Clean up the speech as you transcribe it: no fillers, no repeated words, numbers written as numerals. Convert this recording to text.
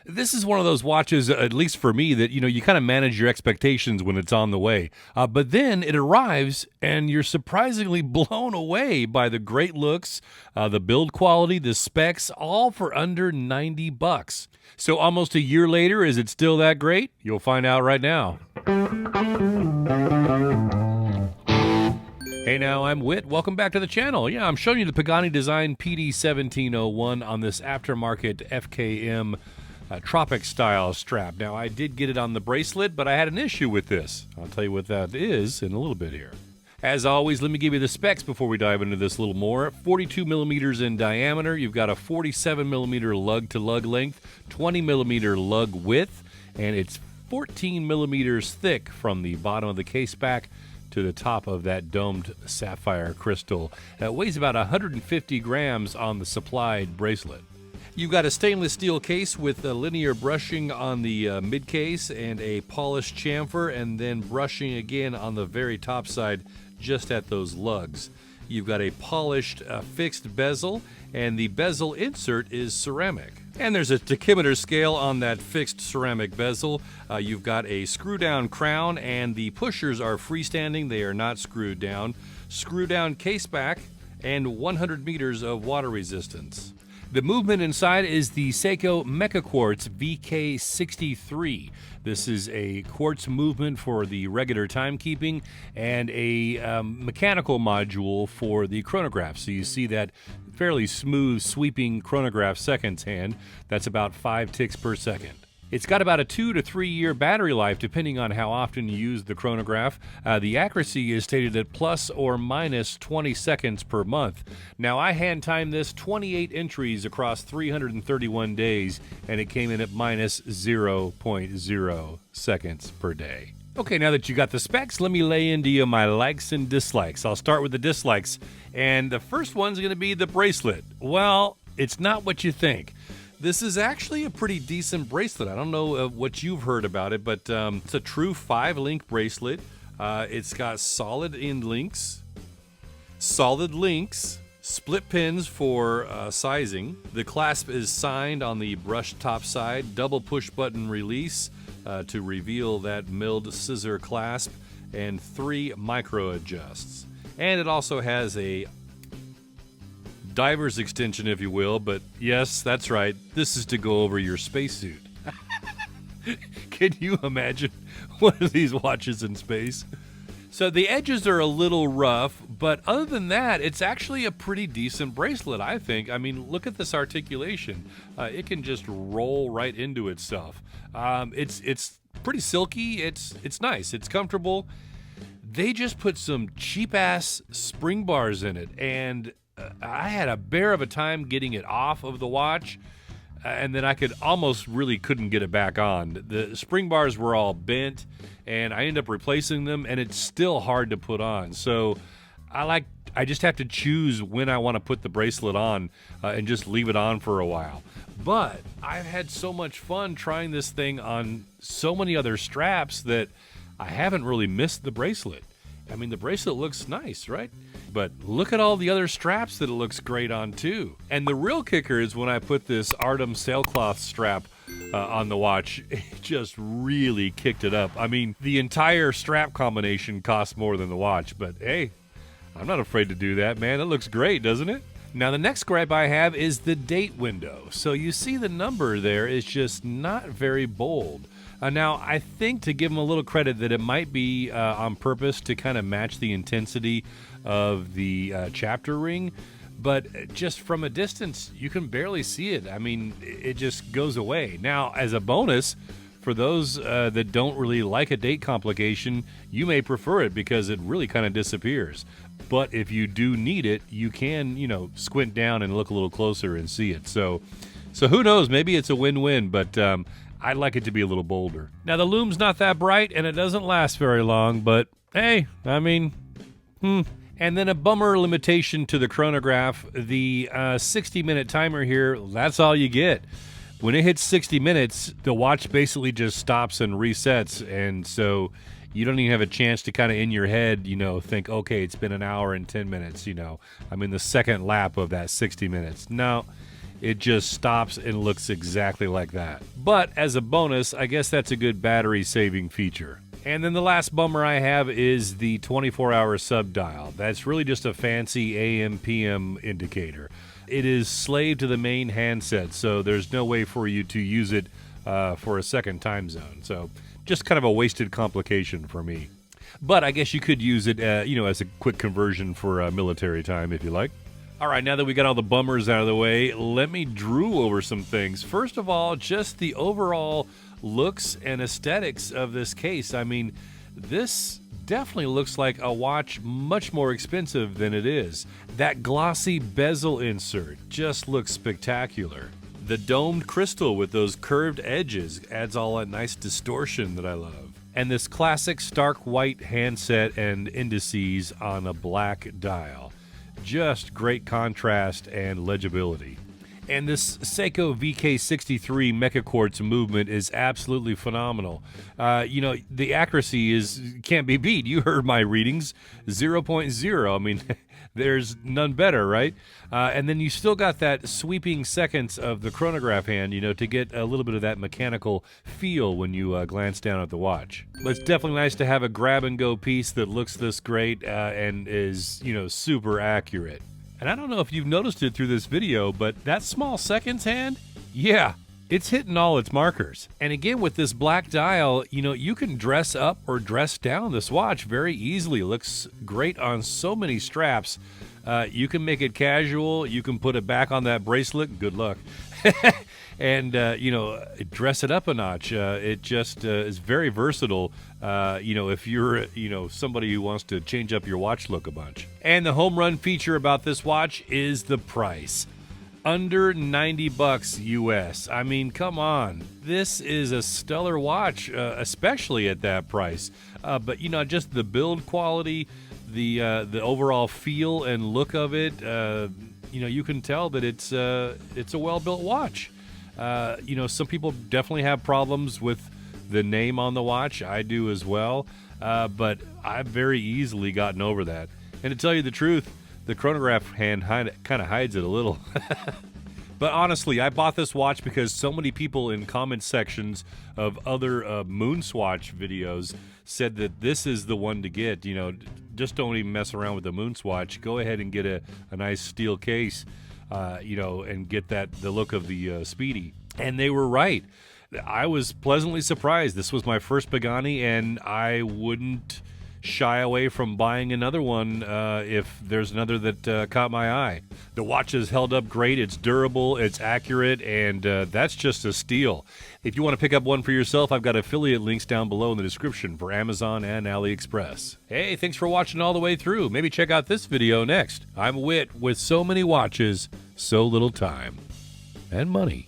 This is one of those watches, at least for me, that you kind of manage your expectations when it's on the way. But then it arrives, and you're surprisingly blown away by the great looks, the build quality, the specs, all for under $90. So almost a year later, is it still that great? You'll find out right now. Hey now, I'm Whit. Welcome back to the channel. Yeah, I'm showing you the Pagani Design PD-1701 on this aftermarket FKM Tropic style strap. Now, I did get it on the bracelet, but I had an issue with this. I'll tell you what that is in a little bit here. As always, let me give you the specs before we dive into this a little more. 42 millimeters in diameter. You've got a 47 millimeter lug-to-lug length, 20 millimeter lug width, and it's 14 millimeters thick from the bottom of the case back to the top of that domed sapphire crystal. It weighs about 150 grams on the supplied bracelet. You've got a stainless steel case with a linear brushing on the mid case and a polished chamfer, and then brushing again on the very top side just at those lugs. You've got a polished fixed bezel, and the bezel insert is ceramic. And there's a tachymeter scale on that fixed ceramic bezel. You've got a screw down crown, and the pushers are freestanding. They are not screwed down. Screw down case back, and 100 meters of water resistance. The movement inside is the Seiko Mechaquartz VK63. This is a quartz movement for the regular timekeeping and a mechanical module for the chronograph. So you see that fairly smooth sweeping chronograph seconds hand. That's about 5 ticks per second. It's got about a 2 to 3 year battery life depending on how often you use the chronograph. The accuracy is stated at plus or minus 20 seconds per month. Now, I hand timed this 28 entries across 331 days, and it came in at minus 0.0 seconds per day. Okay, now that you got the specs, let me lay into you my likes and dislikes. I'll start with the dislikes, and the first one's going to be the bracelet. Well, it's not what you think. This is actually a pretty decent bracelet. I don't know what you've heard about it, but it's a true 5-link bracelet. It's got solid end links, solid links, split pins for sizing. The clasp is signed on the brushed top side, double push button release to reveal that milled scissor clasp, and 3 micro adjusts. And it also has a diver's extension, if you will, but yes, that's right. This is to go over your spacesuit. Can you imagine one of these watches in space? So the edges are a little rough, but other than that, it's actually a pretty decent bracelet, I think. I mean, look at this articulation. It can just roll right into itself. It's pretty silky. It's nice. It's comfortable. They just put some cheap-ass spring bars in it, and I had a bear of a time getting it off of the watch, and then I couldn't get it back on. The spring bars were all bent, and I ended up replacing them, and it's still hard to put on. So I just have to choose when I want to put the bracelet on and just leave it on for a while. But I've had so much fun trying this thing on so many other straps that I haven't really missed the bracelet. I mean, the bracelet looks nice, right? But look at all the other straps that it looks great on, too. And the real kicker is when I put this Artem sailcloth strap on the watch, it just really kicked it up. I mean, the entire strap combination costs more than the watch, but hey, I'm not afraid to do that, man. It looks great, doesn't it? Now, the next gripe I have is the date window. So you see the number there is just not very bold. Now, I think, to give them a little credit, that it might be on purpose to kind of match the intensity of the chapter ring, but just from a distance, you can barely see it. I mean, it just goes away. Now, as a bonus, for those that don't really like a date complication, you may prefer it because it really kind of disappears. But if you do need it, you can, squint down and look a little closer and see it. So who knows? Maybe it's a win-win, but I'd like it to be a little bolder. Now, the lume's not that bright, and it doesn't last very long, but hey, I mean, And then a bummer limitation to the chronograph, the 60-minute timer here, that's all you get. When it hits 60 minutes, the watch basically just stops and resets, and so you don't even have a chance to kind of in your head, think, okay, it's been an hour and 10 minutes, I'm in the second lap of that 60 minutes. No, it just stops and looks exactly like that. But as a bonus, I guess that's a good battery saving feature. And then the last bummer I have is the 24-hour sub-dial. That's really just a fancy AM/PM indicator. It is slave to the main handset, so there's no way for you to use it for a second time zone. So just kind of a wasted complication for me. But I guess you could use it, as a quick conversion for military time if you like. All right, now that we got all the bummers out of the way, let me drool over some things. First of all, just the overall looks and aesthetics of this case. I mean, this definitely looks like a watch much more expensive than it is. That glossy bezel insert just looks spectacular. The domed crystal with those curved edges adds all that nice distortion that I love. And this classic stark white handset and indices on a black dial. Just great contrast and legibility. And this Seiko VK63 Mechaquartz movement is absolutely phenomenal. The accuracy can't be beat. You heard my readings, 0.0. I mean, there's none better, right? And then you still got that sweeping seconds of the chronograph hand, to get a little bit of that mechanical feel when you glance down at the watch. But it's definitely nice to have a grab-and-go piece that looks this great and is, super accurate. And I don't know if you've noticed it through this video, but that small seconds hand, yeah, it's hitting all its markers. And again, with this black dial, you can dress up or dress down this watch very easily. It looks great on so many straps. You can make it casual. You can put it back on that bracelet. Good luck. And, dress it up a notch. It just is very versatile, if you're, somebody who wants to change up your watch look a bunch. And the home run feature about this watch is the price. Under $90 US. I mean, come on. This is a stellar watch, especially at that price. But, just the build quality, the overall feel and look of it, you can tell that it's a well-built watch. Some people definitely have problems with the name on the watch. I do as well. But I've very easily gotten over that. And to tell you the truth, the chronograph hand kind of hides it a little. But honestly, I bought this watch because so many people in comment sections of other MoonSwatch videos said that this is the one to get. Just don't even mess around with the MoonSwatch. Go ahead and get a nice steel case, and get the look of the Speedy. And they were right. I was pleasantly surprised. This was my first Pagani, and I wouldn't shy away from buying another one if there's another that caught my eye. The watch has held up great. It's durable, it's accurate, and that's just a steal. If you want to pick up one for yourself, I've got affiliate links down below in the description for Amazon and AliExpress. Hey, thanks for watching all the way through. Maybe check out this video next. I'm Whit with so many watches, so little time and money.